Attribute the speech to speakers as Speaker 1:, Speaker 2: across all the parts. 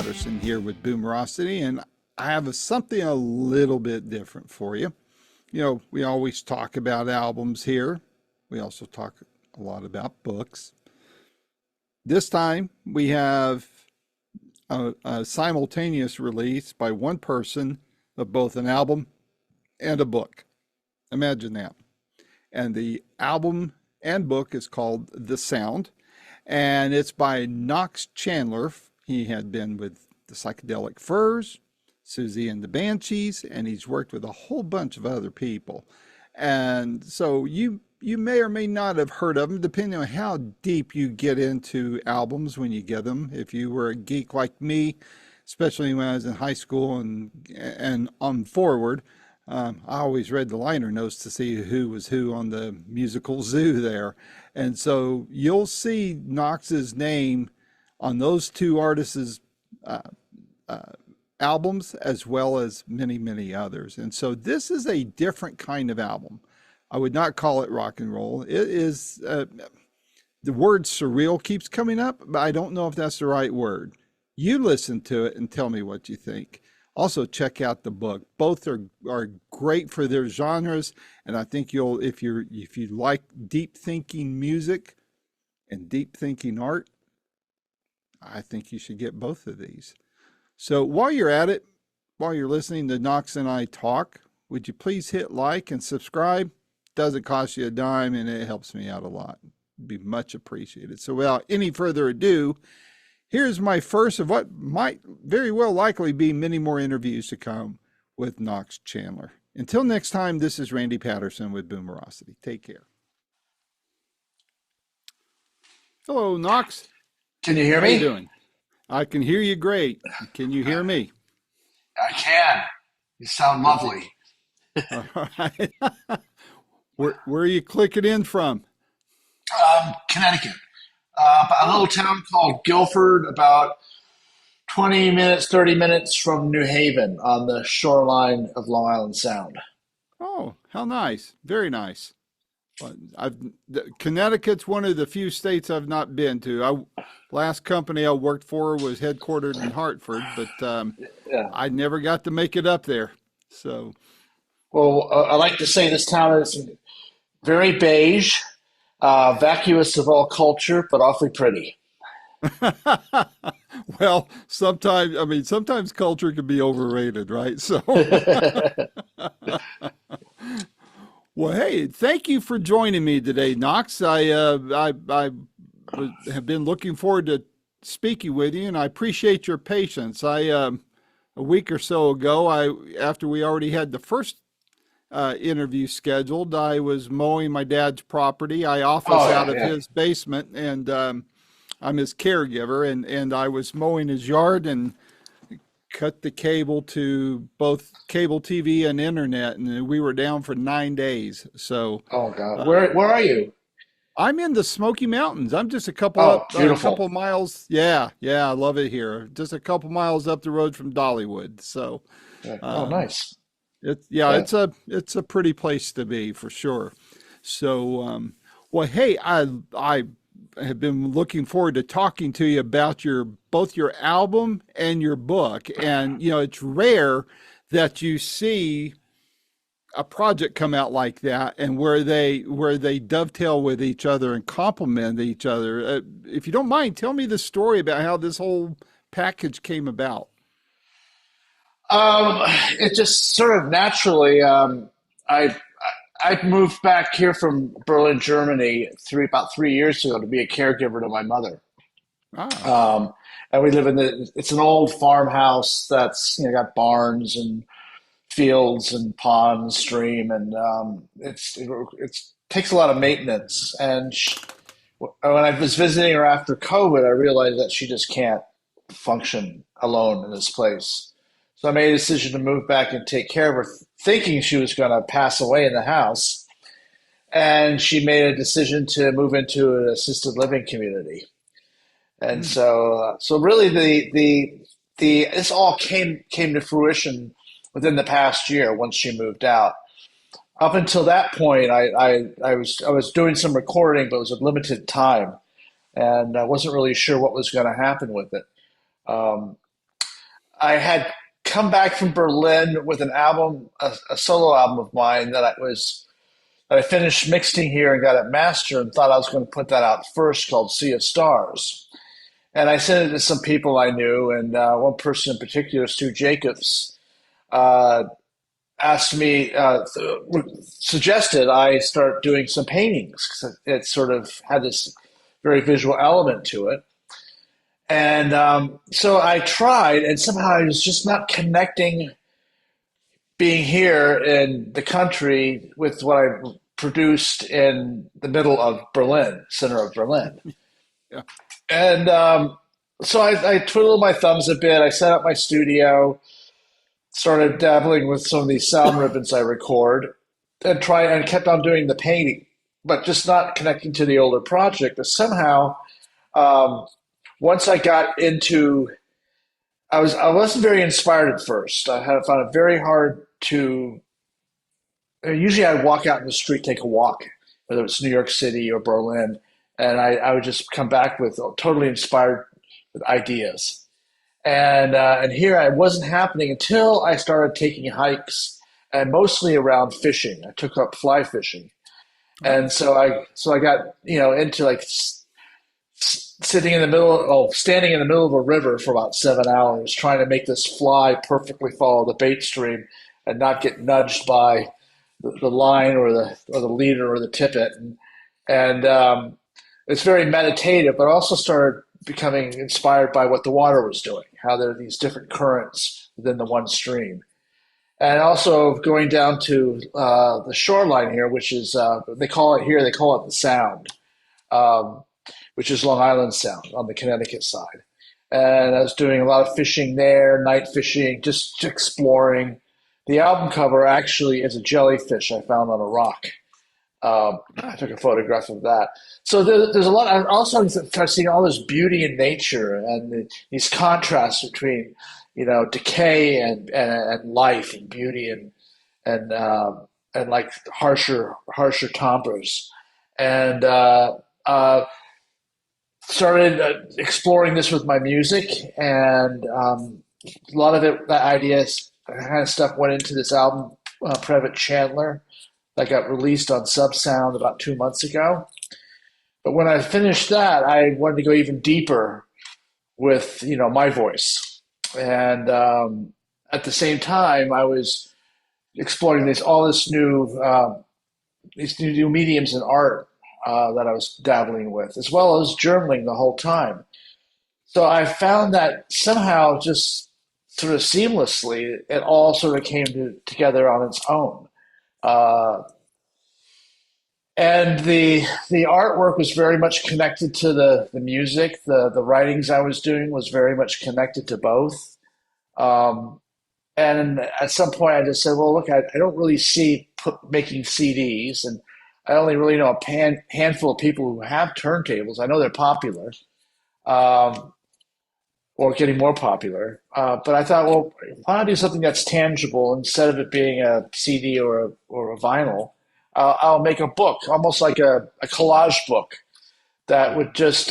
Speaker 1: Patterson here with Boomerocity, and I have something a little bit different for you. You know, we always talk about albums here. We also talk a lot about books. This time we have a simultaneous release by one person of both an album and a book. Imagine that. And the album and book is called The Sound, and it's by Knox Chandler. He had been with the Psychedelic Furs, Souxsie and the Banshees, and he's worked with a whole bunch of other people. And so you may or may not have heard of them, depending on how deep you get into albums when you get them. If you were a geek like me, especially when I was in high school and on forward, I always read the liner notes to see who was who on the musical zoo there. And so you'll see Knox's name on those two artists' albums, as well as many, many others. And so this is a different kind of album. I would not call it rock and roll. It is, the word surreal keeps coming up, but I don't know if that's the right word. You listen to it and tell me what you think. Also, check out the book. Both are great for their genres, and I think you'll, if you like deep thinking music and deep thinking art, I think you should get both of these. So while you're at it, while you're listening to Knox and I talk, would you please hit like and subscribe? Doesn't cost you a dime, and it helps me out a lot. It'd be much appreciated. So without any further ado, here's my first of what might very well likely be many more interviews to come with Knox Chandler. Until next time, this is Randy Patterson with Boomerocity. Take care. Hello, Knox.
Speaker 2: Can you hear
Speaker 1: How you
Speaker 2: me?
Speaker 1: doing? I can hear you great. Can you hear me?
Speaker 2: I can. You sound lovely.
Speaker 1: All right. Where are you clicking in from?
Speaker 2: Connecticut. A little town called Guilford, about 20 minutes, 30 minutes from New Haven on the shoreline of Long Island Sound.
Speaker 1: Oh, how nice. Very nice. Well, Connecticut's one of the few states I've not been to. Last company I worked for was headquartered in Hartford, but
Speaker 2: Yeah.
Speaker 1: I never got to make it up there. So,
Speaker 2: Well, I like to say this town is very beige, vacuous of all culture, but awfully pretty.
Speaker 1: well, sometimes culture can be overrated, right? So, well, hey, thank you for joining me today, Knox. I have been looking forward to speaking with you, and I appreciate your patience. A week or so ago, after we already had the first interview scheduled, I was mowing my dad's property. I office
Speaker 2: Oh,
Speaker 1: out
Speaker 2: yeah,
Speaker 1: of
Speaker 2: yeah.
Speaker 1: his basement, and I'm his caregiver, and I was mowing his yard and cut the cable to both cable TV and internet, and we were down for 9 days. So
Speaker 2: Oh, God.
Speaker 1: uh,
Speaker 2: Where are you?
Speaker 1: I'm in the Smoky Mountains. I'm just a couple
Speaker 2: Oh,
Speaker 1: up, a couple
Speaker 2: beautiful.
Speaker 1: miles. Yeah, yeah, I love it here. Just a couple miles up the road from Dollywood. So
Speaker 2: Yeah. Oh,
Speaker 1: um,
Speaker 2: nice.
Speaker 1: yeah,
Speaker 2: Yeah.
Speaker 1: it's a pretty place to be for sure. So well, hey, I have been looking forward to talking to you about both your album and your book. And you know, it's rare that you see a project come out like that and where they dovetail with each other and complement each other. If you don't mind, tell me the story about how this whole package came about.
Speaker 2: Um, it just sort of naturally. I I moved back here from Berlin, Germany, about 3 years ago to be a caregiver to my mother.
Speaker 1: Ah,
Speaker 2: Um, and we live in it's an old farmhouse that's got barns and fields and ponds, stream, and it's takes a lot of maintenance. And when I was visiting her after COVID, I realized that she just can't function alone in this place. So I made a decision to move back and take care of her, thinking she was going to pass away in the house. And she made a decision to move into an assisted living community. And
Speaker 1: mm,
Speaker 2: so really the this all came to fruition within the past year once she moved out. Up until that point, I was doing some recording, but it was a limited time, and I wasn't really sure what was going to happen with it. Um, I had come back from Berlin with an album, a solo album of mine that I finished mixing here and got it mastered and thought I was going to put that out first called Sea of Stars. And I sent it to some people I knew, and one person in particular, Stu Jacobs, uh, asked me, suggested I start doing some paintings because it sort of had this very visual element to it. And so I tried, and somehow I was just not connecting being here in the country with what I produced in the middle of Berlin, center of Berlin.
Speaker 1: Yeah.
Speaker 2: And so I twiddled my thumbs a bit. I set up my studio, started dabbling with some of these sound ribbons I record, and kept on doing the painting, but just not connecting to the older project. But somehow, um, once I got into, I wasn't very inspired at first. I had found it very hard to. Usually, I'd walk out in the street, take a walk, whether it's New York City or Berlin, and I would just come back with totally inspired with ideas. And here it wasn't happening until I started taking hikes, and mostly around fishing. I took up fly fishing,
Speaker 1: Oh,
Speaker 2: and so I got into like sitting in the middle, standing in the middle of a river for about 7 hours, trying to make this fly perfectly follow the bait stream and not get nudged by the line or the leader or the tippet, and it's very meditative, but also started becoming inspired by what the water was doing, how there are these different currents within the one stream. And also going down to the shoreline here, which is they call it the Sound, um, which is Long Island Sound on the Connecticut side. And I was doing a lot of fishing there, night fishing, just exploring. The album cover actually is a jellyfish I found on a rock. I took a photograph of that. So there's a lot. I also start seeing all this beauty in nature and these contrasts between, decay and life and beauty and like harsher timbres. And started exploring this with my music, and a lot of it, the ideas, kind of stuff went into this album, Private Chandler, that got released on Subsound about 2 months ago. But when I finished that, I wanted to go even deeper with my voice, and at the same time, I was exploring these new mediums in art that I was dabbling with, as well as journaling the whole time. So I found that somehow, just sort of seamlessly, it all sort of came together on its own. Uh, and the artwork was very much connected to the music. The writings I was doing was very much connected to both. Um, and at some point, I just said, "Well, look, I don't really see making CDs, and I only really know a handful of people who have turntables. I know they're popular, um, or getting more popular. But I thought, well, why not do something that's tangible instead of it being a CD or a vinyl? I'll make a book, almost like a collage book that would just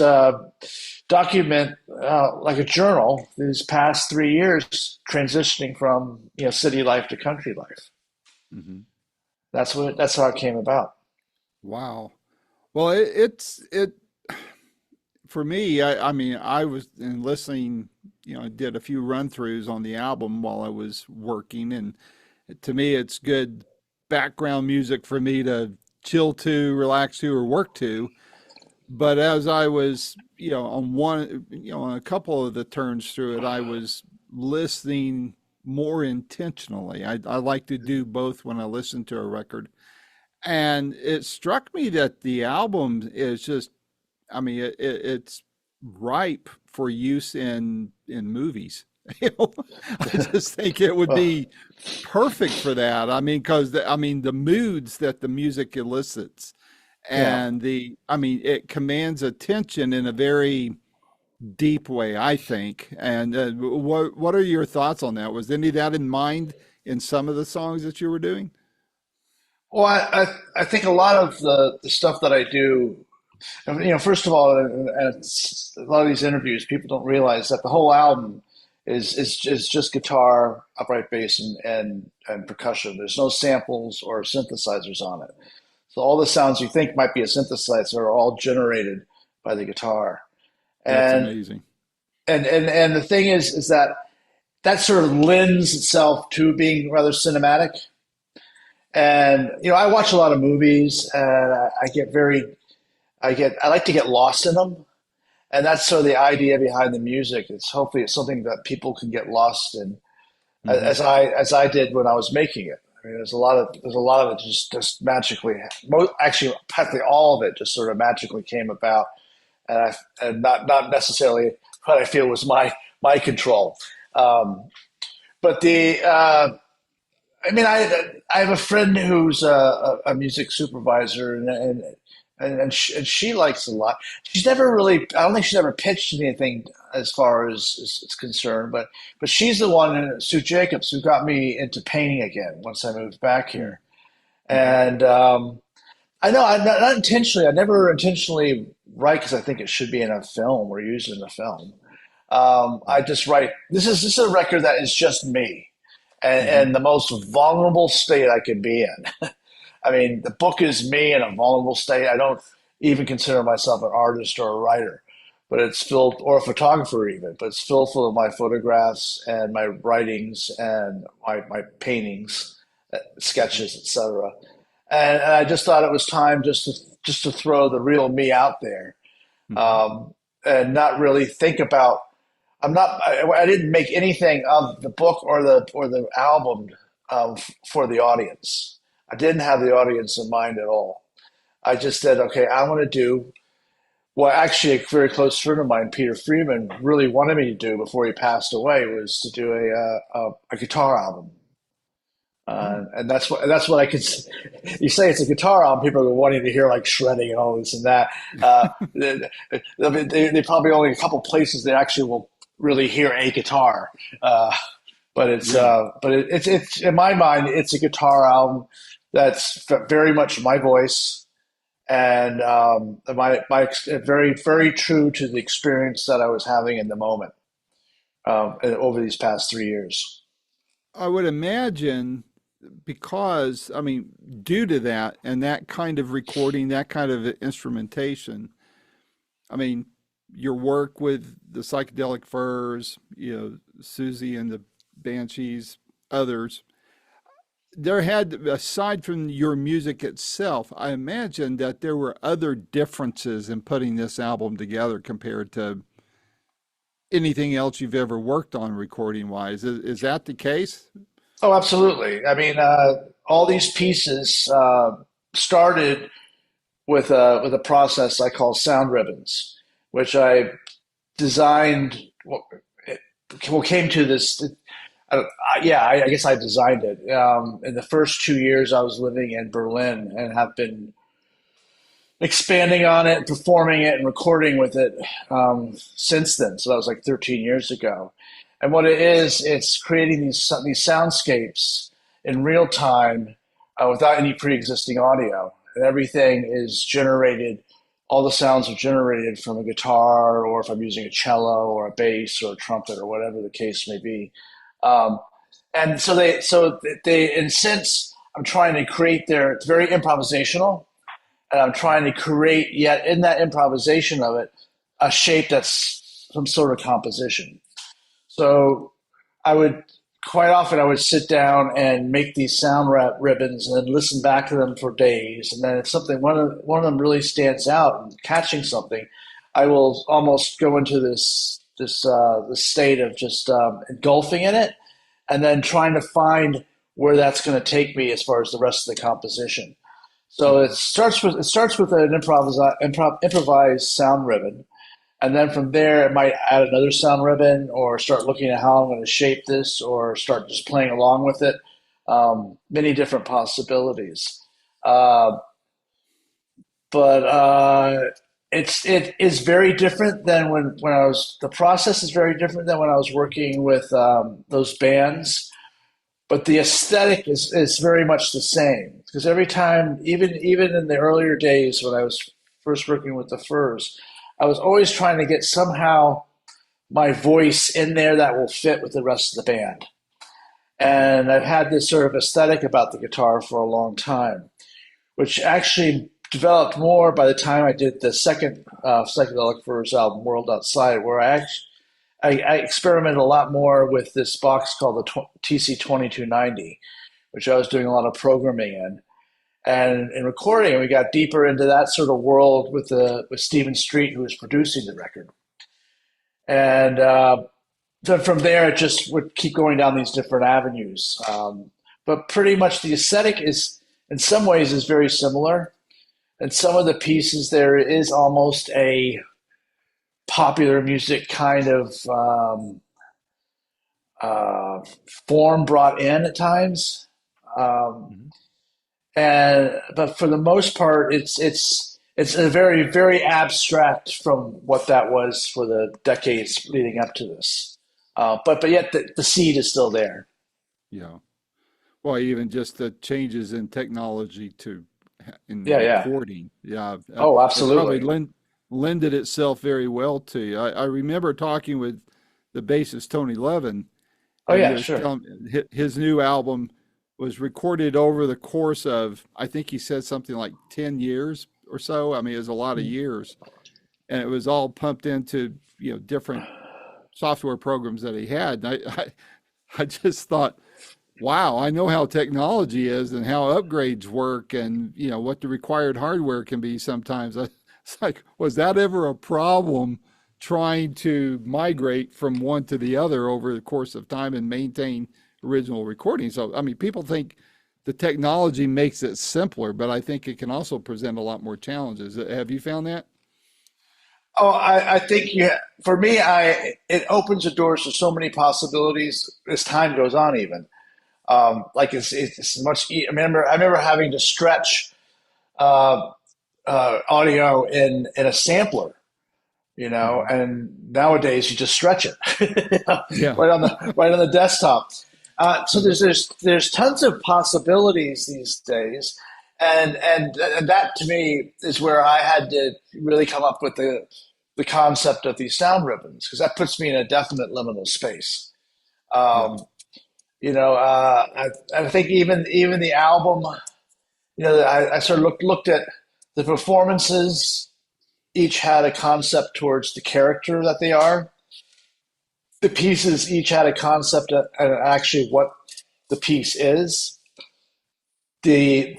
Speaker 2: document, like a journal, these past 3 years transitioning from city life to country life.
Speaker 1: hmm.
Speaker 2: That's how it came about.
Speaker 1: Wow. Well, it for me. I mean, I was in listening. I did a few run throughs on the album while I was working, and to me, it's good background music for me to chill to, relax to, or work to. But as I was, on a couple of the turns through it, I was listening more intentionally. I like to do both when I listen to a record. And it struck me that the album is just, I mean, it's ripe for use in movies. You know, I just think it would
Speaker 2: Oh,
Speaker 1: be perfect for that. I mean, because I mean the moods that the music elicits,
Speaker 2: yeah.
Speaker 1: and I mean, it commands attention in a very deep way, I think. And what are your thoughts on that? Was any of that in mind in some of the songs that you were doing?
Speaker 2: Well, I think a lot of the stuff that I do, first of all, a lot of these interviews, people don't realize that the whole album is just guitar, upright bass, and percussion. There's no samples or synthesizers on it. So all the sounds you think might be a synthesizer are all generated by the guitar.
Speaker 1: That's
Speaker 2: And
Speaker 1: amazing.
Speaker 2: and the thing is that that sort of lends itself to being rather cinematic. And I watch a lot of movies, and I like to get lost in them. And that's sort of the idea behind the music. It's something that people can get lost in,
Speaker 1: Hmm.
Speaker 2: as I did when I was making it. I mean, there's a lot of it just magically, actually practically all of it just sort of magically came about, and not necessarily what I feel was my control. Um, but I mean, I have a friend who's a music supervisor, and she likes a lot. She's never really, I don't think she's ever pitched anything as far as is concerned, but she's the one, Sue Jacobs, who got me into painting again once I moved back here.
Speaker 1: Hmm.
Speaker 2: And I know, not intentionally, I never intentionally write because I think it should be in a film or used in a film. I just write. This is a record that is just me,
Speaker 1: Hmm.
Speaker 2: and the most vulnerable state I could be in. I mean, the book is me in a vulnerable state. I don't even consider myself an artist or a writer, but it's filled, or a photographer even, but it's filled full of my photographs and my writings and my paintings, sketches, etc. And I just thought it was time just to throw the real me out there,
Speaker 1: Hmm.
Speaker 2: um, and not really think about. I didn't make anything of the book or the album for the audience. I didn't have the audience in mind at all. I just said, okay, I want to do what actually a very close friend of mine, Peter Freeman, really wanted me to do before he passed away, was to do a guitar album.
Speaker 1: Oh,
Speaker 2: And that's what I could. You say it's a guitar album, people are wanting to hear like shredding and all this and that. They probably only a couple places they actually will really hear a guitar. Uh,
Speaker 1: yeah.
Speaker 2: it's in my mind, it's a guitar album that's very much my voice, and my very very true to the experience that I was having in the moment, over these past 3 years.
Speaker 1: I would imagine because, I mean, due to that and that kind of recording, that kind of instrumentation, I mean, your work with the Psychedelic Furs, Susie and the Banshees, others, there had, aside from your music itself, I imagine that there were other differences in putting this album together compared to anything else you've ever worked on recording wise. Is that the case?
Speaker 2: Oh, absolutely. I mean, all these pieces started with a process I call sound ribbons, which I designed. Well, came to this. Yeah, I guess I designed it. In the first 2 years, I was living in Berlin and have been expanding on it, performing it, and recording with it since then. So that was like 13 years ago. And what it is, it's creating these soundscapes in real time, without any pre-existing audio, and everything is generated. All the sounds are generated from a guitar, or if I'm using a cello or a bass or a trumpet or whatever the case may be. Um, and and since I'm trying to create it's very improvisational, and I'm trying to create, yet in that improvisation of it, a shape that's some sort of composition. So I would quite often I would sit down and make these sound ribbons and then listen back to them for days. And then if something one of them really stands out and catching something, I will almost go into this state of just engulfing in it, and then trying to find where that's going to take me as far as the rest of the composition. So
Speaker 1: Hmm.
Speaker 2: it starts with an improvised sound ribbon, and then from there, it might add another sound ribbon, or start looking at how I'm going to shape this, or start just playing along with it. Many different possibilities. Uh, but it is very different than when I was. The process is very different than when I was working with those bands. But the aesthetic is very much the same, because every time, even in the earlier days when I was first working with the Furs, I was always trying to get somehow my voice in there that will fit with the rest of the band. And I've had this sort of aesthetic about the guitar for a long time, which actually developed more by the time I did the second Psychedelic Furs album, World Outside, where I experimented a lot more with this box called the TC2290, which I was doing a lot of programming in. And in recording, we got deeper into that sort of world with Stephen Street, who was producing the record. And then from there, it just would keep going down these different avenues. But pretty much the aesthetic is, in some ways, is very similar. And some of the pieces there is almost a popular music kind of form brought in at times.
Speaker 1: Mhm.
Speaker 2: But for the most part, it's a very, very abstract from what that was for the decades leading up to this. But yet the seed is still there.
Speaker 1: Yeah. Well, even just the changes in technology to in
Speaker 2: Yeah, yeah.
Speaker 1: recording. Yeah.
Speaker 2: Oh,
Speaker 1: It probably
Speaker 2: absolutely.
Speaker 1: lended itself very well to you. I remember talking with the bassist Tony Levin,
Speaker 2: Oh,
Speaker 1: and he
Speaker 2: yeah,
Speaker 1: was
Speaker 2: sure.
Speaker 1: telling his new album was recorded over the course of, I think he said something like 10 years or so. I mean, it was a lot of years, and it was all pumped into, different software programs that he had. And I just thought, wow, I know how technology is and how upgrades work and, what the required hardware can be sometimes. It's like, was that ever a problem trying to migrate from one to the other over the course of time and maintain original recordings? So, I mean, people think the technology makes it simpler, but I think it can also present a lot more challenges. Have you found that?
Speaker 2: Oh, I think for me, it opens the doors to so many possibilities as time goes on. Even like it's much. I remember having to stretch uh, audio in a sampler,
Speaker 1: Hmm.
Speaker 2: and nowadays you just stretch it
Speaker 1: Yeah.
Speaker 2: right on the desktop. So there's tons of possibilities these days, and that to me is where I had to really come up with the concept of these sound ribbons, because that puts me in a definite liminal space.
Speaker 1: Yeah.
Speaker 2: Um, I think even the album, I sort of looked at the performances. Each had a concept towards the character that they are. The pieces each had a concept and actually what the piece is. The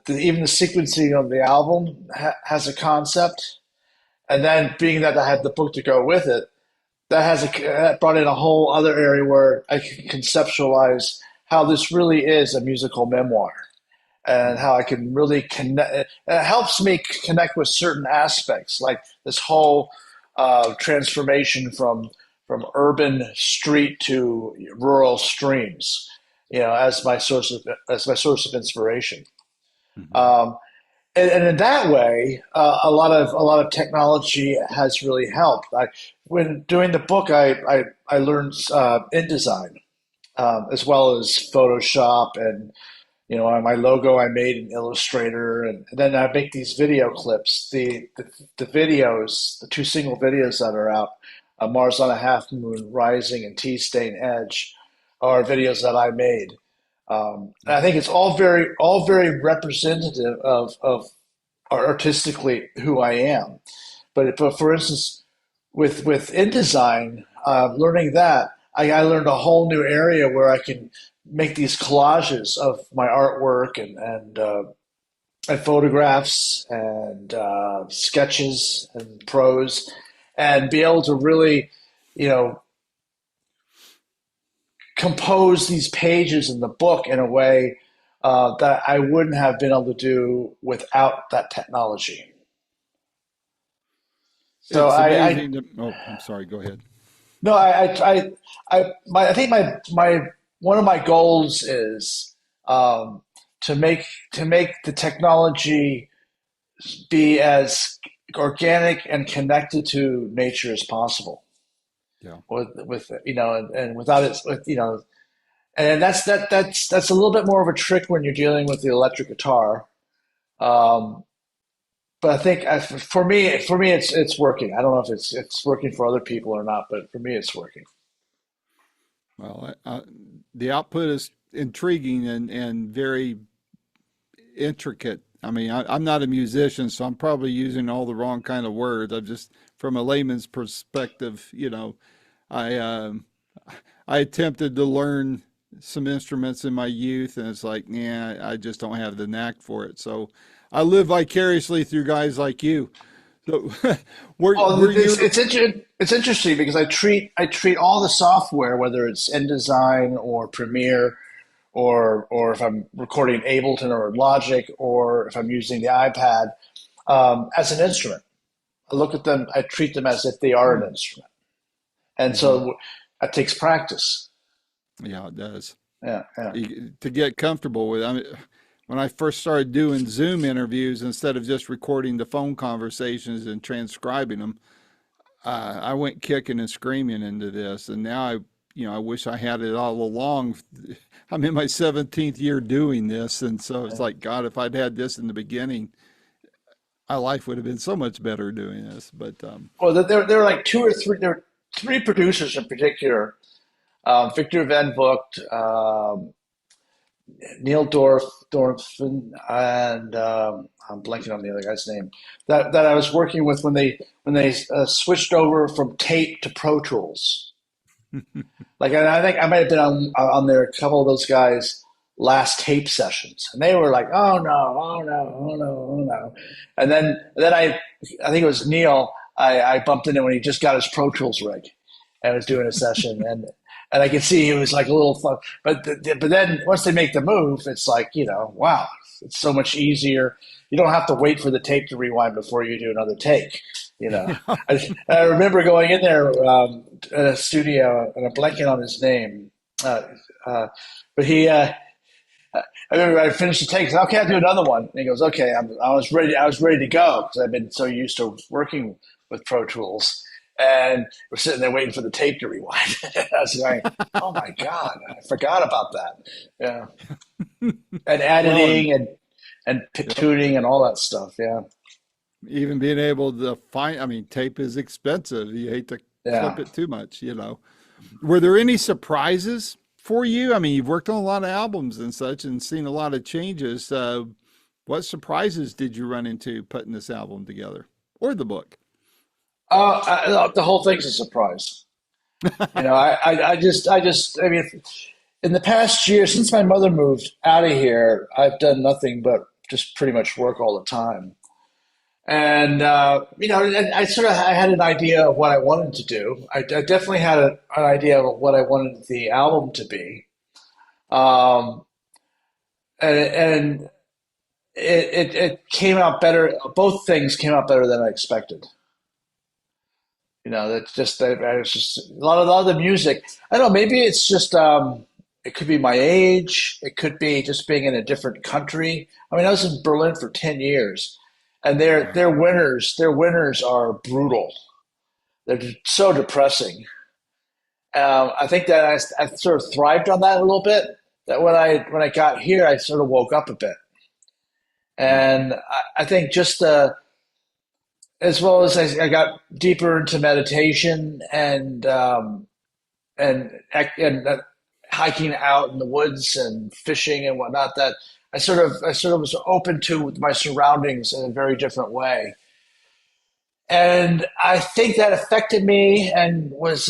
Speaker 2: even the sequencing of the album has a concept, and then being that I had the book to go with it, that brought in a whole other area where I can conceptualize how this really is a musical memoir and
Speaker 1: Hmm.
Speaker 2: how I can really connect. It helps me connect with certain aspects, like this whole transformation from urban street to rural streams. As my source of inspiration.
Speaker 1: Hmm.
Speaker 2: Um, and in that way, a lot of technology has really helped. When doing the book, I learned InDesign as well as Photoshop, and my logo I made in Illustrator, and then I make these video clips. The videos, the two single videos that are out, Mars on a Half Moon Rising and Tea Stain Edge, are videos that I made. And I think it's all very representative of artistically who I am. But for instance, with InDesign, learning that, I learned a whole new area where I can make these collages of my artwork and photographs and sketches and prose, and be able to really, you know, compose these pages in the book in a way that I wouldn't have been able to do without that technology. So
Speaker 1: It's
Speaker 2: I
Speaker 1: amazing to, oh, I'm sorry, go ahead.
Speaker 2: no, I think my one of my goals is um, to make the technology be as organic and connected to nature as possible.
Speaker 1: Yeah.
Speaker 2: With and without it, and that's a little bit more of a trick when you're dealing with the electric guitar. Um, but I think for me, it's working. I don't know if it's working for other people or not, but for me, it's working.
Speaker 1: Well, the output is intriguing and very intricate. I mean, I'm not a musician, so I'm probably using all the wrong kind of words. I'm just from a layman's perspective, I I attempted to learn some instruments in my youth, and it's like, yeah, I just don't have the knack for it. So I live vicariously through guys like you. So
Speaker 2: Well,
Speaker 1: were you?
Speaker 2: it's interesting because I treat all the software, whether it's InDesign or Premiere, or if I'm recording Ableton or Logic, or if I'm using the iPad, as an instrument. I look at them, I treat them as if they are an instrument, and
Speaker 1: Mm-hmm.
Speaker 2: so that takes practice.
Speaker 1: Yeah, it does.
Speaker 2: Yeah, yeah.
Speaker 1: To get comfortable with. I mean, when I first started doing Zoom interviews, instead of just recording the phone conversations and transcribing them, I went kicking and screaming into this, and now I wish I had it all along. I'm in my 17th year doing this, and so it's like, God, if I'd had this in the beginning, my life would have been so much better doing this. But
Speaker 2: Well, there are like two or three. There are three producers in particular: Victor Van Vogt, Neil Dorfman, and I'm blanking on the other guy's name. That I was working with when they switched over from tape to Pro Tools. Like, and I think I might have been on there a couple of those guys' last tape sessions, and they were like, "Oh no, oh no, oh no, oh no," and then I think it was Neil. I bumped into when he just got his Pro Tools rig and was doing a session, and I could see he was like a little fun. But then once they make the move, it's like, wow, it's so much easier. You don't have to wait for the tape to rewind before you do another take. You know, I remember going in there at a studio, and I'm blanking on his name, uh, uh, but he. I remember I finished the take. I said, "Okay, I'll do another one." And he goes, "Okay, I was ready. I was ready to go because I've been so used to working with Pro Tools." And we're sitting there waiting for the tape to rewind. I was going, "Oh my god, I forgot about that." Yeah, and
Speaker 1: well,
Speaker 2: editing and
Speaker 1: yep,
Speaker 2: tuning and all that stuff. Yeah,
Speaker 1: even being able to find, I mean, tape is expensive. You hate to
Speaker 2: yeah.
Speaker 1: clip it too much. Were there any surprises for you? I mean, you've worked on a lot of albums and such and seen a lot of changes. What surprises did you run into putting this album together or the book?
Speaker 2: The whole thing's a surprise. I mean, in the past year since my mother moved out of here, I've done nothing but just pretty much work all the time. And and I had an idea of what I wanted to do. I definitely had an idea of what I wanted the album to be, um, and it came out better. Both things came out better than I expected. That's just that it's just a lot of the music. I don't know. Maybe it's just it could be my age. It could be just being in a different country. I mean, I was in Berlin for 10 years, and their winters are brutal. They're so depressing. I think that I sort of thrived on that a little bit. That when I got here, I sort of woke up a bit,
Speaker 1: Mm.
Speaker 2: and I think just as well as I got deeper into meditation and hiking out in the woods and fishing and whatnot, that I sort of was open to my surroundings in a very different way. And I think that affected me and was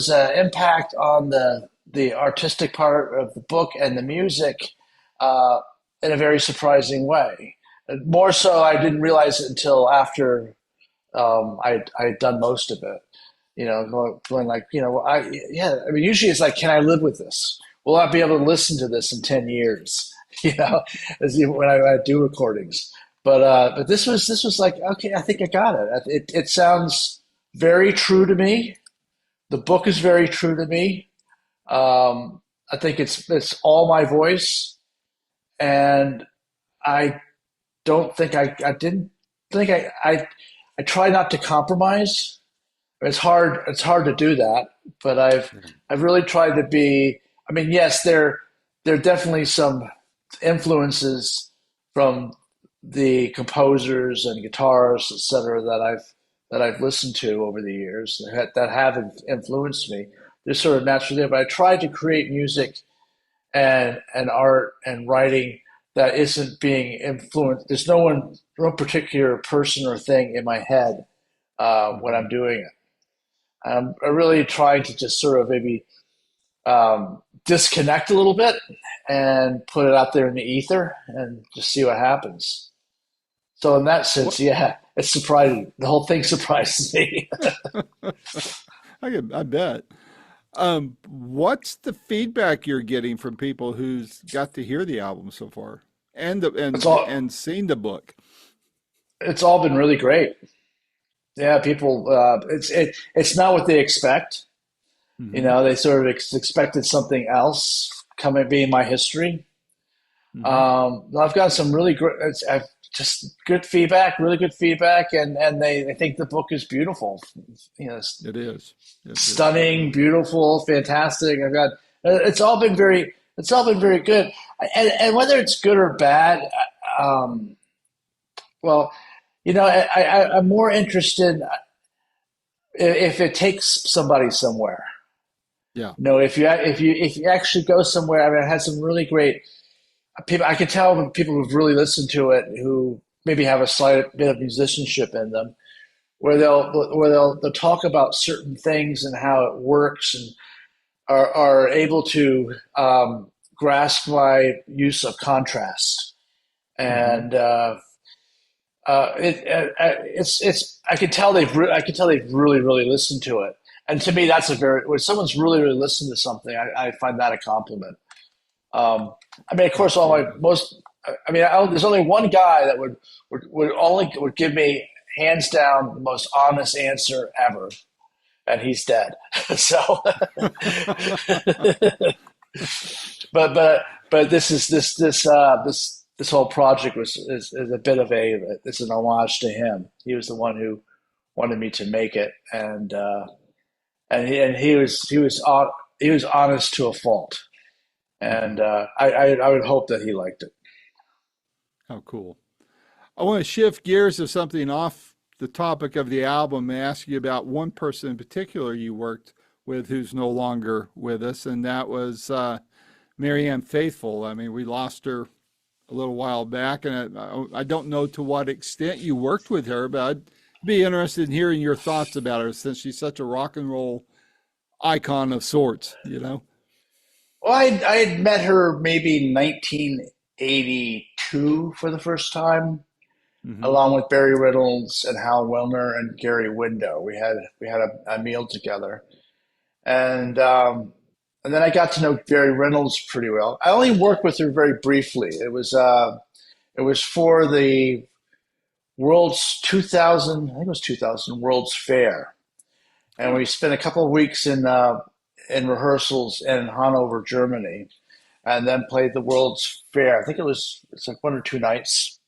Speaker 2: an impact on the artistic part of the book and the music uh, in a very surprising way. More so, I didn't realize it until after I had done most of it. Going like, yeah. I mean, usually it's like, can I live with this? Will I be able to listen to this in 10 years? You know, when I do recordings. But this was like, okay, I think I got it. It sounds very true to me. The book is very true to me. I think it's all my voice, and I don't think I didn't think I try not to compromise. It's hard to do that, but I've really tried to be. I mean, yes, there are definitely some influences from the composers and guitarists, et cetera, that I've listened to over the years that have influenced me. They're sort of naturally there, but I tried to create music and art and writing that isn't being influenced. There's no particular person or thing in my head when
Speaker 1: Hmm.
Speaker 2: I'm doing it. I'm really trying to just sort of maybe disconnect a little bit and put it out there in the ether and just see what happens. So in that sense,
Speaker 1: What
Speaker 2: yeah, it's surprising. The whole thing surprises me.
Speaker 1: I bet. What's the feedback you're getting from people who's got to hear the album so far and
Speaker 2: It's all
Speaker 1: and seen the book?
Speaker 2: it's all been really great. Yeah, people. It's not what they expect. You
Speaker 1: Hmm.
Speaker 2: know, they sort of expected something else coming being my history.
Speaker 1: Hmm.
Speaker 2: I've got some really great, I've just good feedback, really good feedback, and they think the book is beautiful. You know,
Speaker 1: It is. It
Speaker 2: stunning, beautiful, fantastic. I've got it's all been very good, and whether it's good or bad, um, well, you know, I'm more interested if it takes somebody somewhere.
Speaker 1: yeah.
Speaker 2: You know, if you actually go somewhere, I mean, I had some really great people. I can tell when people who've really listened to it who maybe have a slight bit of musicianship in them, they'll talk about certain things and how it works and are able to grasp my use of contrast
Speaker 1: Hmm.
Speaker 2: and it's I can tell they've really listened to it, and to me that's a very when someone's really listened to something, I find that a compliment. I mean, of course, all my
Speaker 1: Absolutely.
Speaker 2: most. I mean, there's only one guy that would give me hands down the most honest answer ever, and he's dead. So, but this whole project is a bit of a it's an homage to him. He was the one who wanted me to make it, and he was honest to a fault, and
Speaker 1: Hmm.
Speaker 2: I would hope that he liked it.
Speaker 1: How cool. I want to shift gears to something off the topic of the album and ask you about one person in particular you worked with who's no longer with us, and that was Marianne Faithfull. I mean, we lost her a little while back, and I don't know to what extent you worked with her, but I'd be interested in hearing your thoughts about her since she's such a rock and roll icon of sorts, you know?
Speaker 2: Well, I had met her maybe 1982 for the first time,
Speaker 1: Hmm.
Speaker 2: along with Barry Reynolds and Hal Wilner and Gary Window. We had a meal together, and um, and then I got to know Barry Reynolds pretty well. I only worked with her very briefly. It was for the World's 2000, I think it was 2000 World's Fair, and
Speaker 1: Huh.
Speaker 2: we spent a couple of weeks in rehearsals in Hanover, Germany, and then played the World's Fair. I think it's like 1 or 2 nights,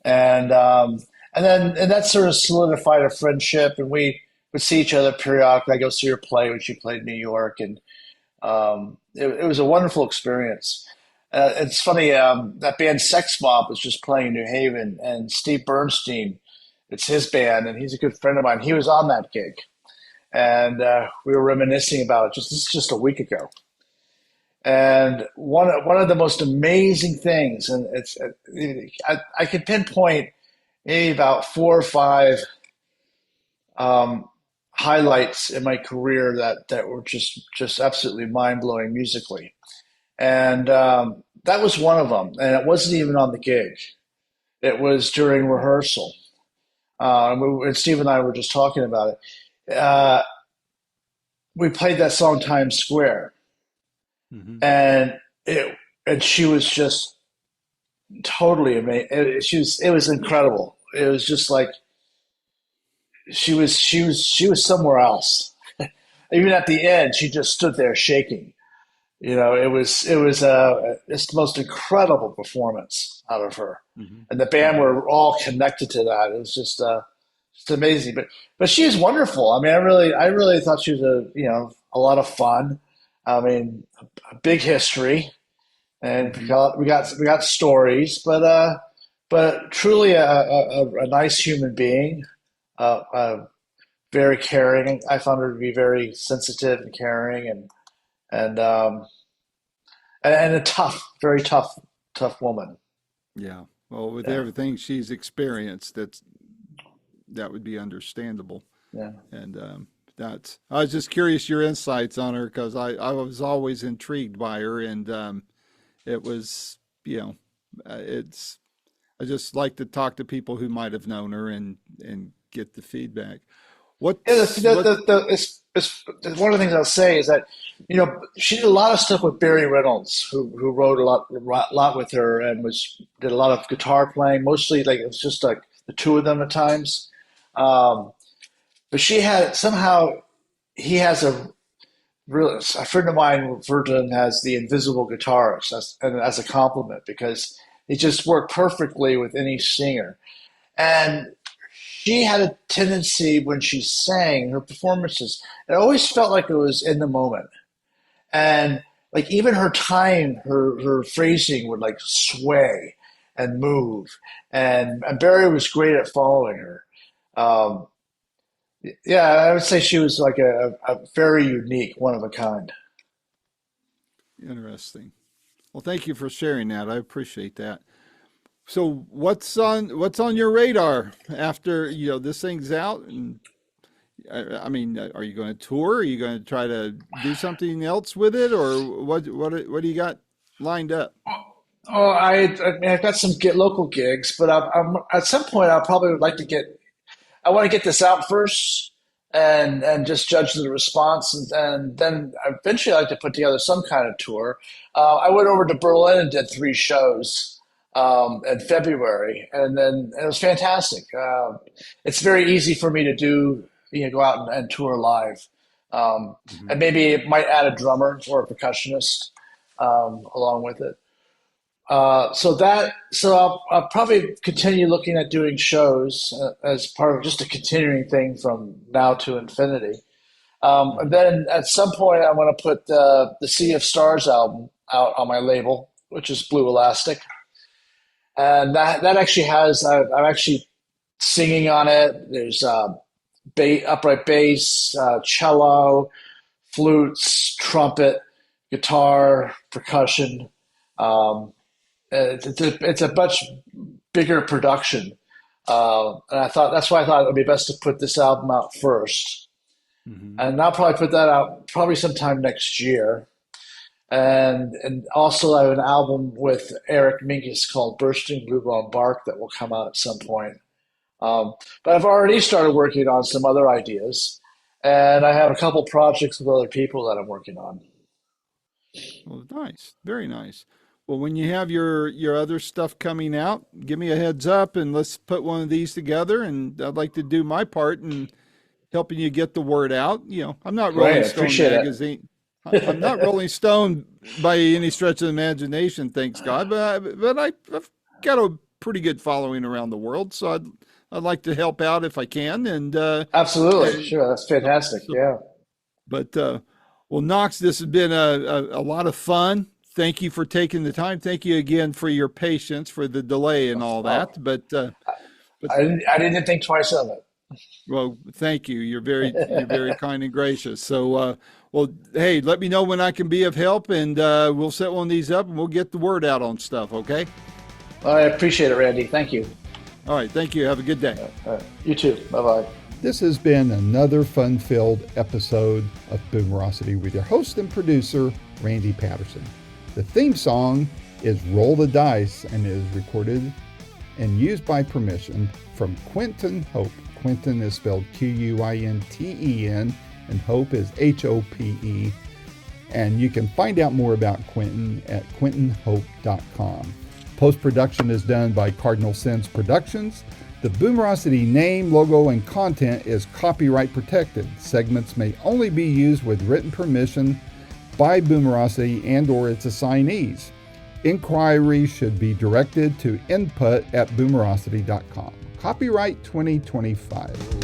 Speaker 2: and um, and that sort of solidified a friendship, and we would see each other periodically. I go see her play when she played New York, and it was a wonderful experience. It's funny that band Sex Mob was just playing in New Haven, and Steve Bernstein, it's his band, and he's a good friend of mine. He was on that gig, and we were reminiscing about it. This is just a week ago, and one of the most amazing things, and I could pinpoint maybe about 4 or 5 um, highlights in my career that were just absolutely mind blowing musically, and that was one of them. And it wasn't even on the gig; it was during rehearsal. And Steve and I were just talking about it. We played that song Times Square,
Speaker 1: Hmm.
Speaker 2: and it and she was just totally amazing. It was incredible. It was just like she was somewhere else. Even at the end, she just stood there shaking. You know, it was it's the most incredible performance out of her,
Speaker 1: Hmm.
Speaker 2: and the band
Speaker 1: Hmm.
Speaker 2: were all connected to that. It was just amazing. But she was wonderful. I mean, I really thought she was a lot of fun. I mean, a big history, and
Speaker 1: Hmm.
Speaker 2: we got stories, but truly a nice human being, very caring. I found her to be very sensitive and caring, and and a very tough woman.
Speaker 1: Yeah. Well, with
Speaker 2: Yeah,
Speaker 1: everything she's experienced, that would be understandable.
Speaker 2: yeah.
Speaker 1: And I was just curious your insights on her because I was always intrigued by her, and it was, you know, it's I just like to talk to people who might have known her and get the feedback.
Speaker 2: Yeah,
Speaker 1: What?
Speaker 2: it's one of the things I'll say is that, she did a lot of stuff with Barry Reynolds, who wrote a lot with her, and did a lot of guitar playing, mostly like it was just like the two of them at times. Um, but she had somehow he has a friend of mine referred to him as the invisible guitarist, and as a compliment because he just worked perfectly with any singer. And she had a tendency when she sang her performances, it always felt like it was in the moment. And like even her time, her phrasing would like sway and move. And Barry was great at following her. Um, yeah, I would say she was like a very unique, one of a kind.
Speaker 1: Interesting. Well, thank you for sharing that. I appreciate that. So what's on your radar after this thing's out? And I mean, are you going to tour? Are you going to try to do something else with it, or what do you got lined up?
Speaker 2: Oh, I mean, I've got some local gigs, but at some point I'll probably would like to get. I want to get this out first, and just judge the response, and then eventually I like to put together some kind of tour. I went over to Berlin and did 3 shows in February, and then it was fantastic. It's very easy for me to do, go out and tour live,
Speaker 1: Hmm.
Speaker 2: and maybe it might add a drummer or a percussionist along with it. So I'll probably continue looking at doing shows as part of just a continuing thing from now to infinity. And
Speaker 1: Hmm.
Speaker 2: then at some point, I want to put the Sea of Stars album out on my label, which is Blue Elastic, and that actually has I'm actually singing on it. There's upright bass, cello, flutes, trumpet, guitar, percussion. Um, it's a much bigger production, and I thought that's why I thought it would be best to put this album out first,
Speaker 1: Hmm.
Speaker 2: and I'll probably put that out probably sometime next year. And also I have an album with Eric Minkus called Bursting Blue Bone Bark that will come out at some point. Um, but I've already started working on some other ideas, and I have a couple projects with other people that I'm working on.
Speaker 1: Well, nice, very nice. Well, when you have your other stuff coming out, give me a heads up and let's put one of these together. And I'd like to do my part in helping you get the word out. I'm not
Speaker 2: Great,
Speaker 1: Rolling
Speaker 2: I
Speaker 1: Stone
Speaker 2: appreciate
Speaker 1: magazine. I'm not
Speaker 2: it.
Speaker 1: Rolling Stone by any stretch of the imagination, thanks God, I've got a pretty good following around the world, so I'd like to help out if I can.
Speaker 2: Absolutely,
Speaker 1: And
Speaker 2: sure, that's fantastic.
Speaker 1: so,
Speaker 2: Yeah.
Speaker 1: but well, Knox, this has been a lot of fun. Thank you for taking the time. Thank you again for your patience for the delay and all
Speaker 2: Oh,
Speaker 1: that. But
Speaker 2: I didn't think twice of it.
Speaker 1: well, thank you. You're very kind and gracious. So, well, hey, let me know when I can be of help, and we'll set one of these up, and we'll get the word out on stuff. Okay.
Speaker 2: I appreciate it, Randy. Thank you.
Speaker 1: All right. Thank you. Have a good day.
Speaker 2: You too. Bye bye.
Speaker 1: This has been another fun-filled episode of Boomerocity with your host and producer, Randy Patterson. The theme song is Roll the Dice and is recorded and used by permission from Quinton Hope. Quinton is spelled Quinten, and Hope is Hope. And you can find out more about Quinton at quintonhope.com. Post-production is done by Cardinal Sins Productions. The Boomerocity name, logo, and content is copyright protected. Segments may only be used with written permission by Boomerocity and/or its assignees. Inquiries should be directed to input@boomerocity.com. Copyright 2025.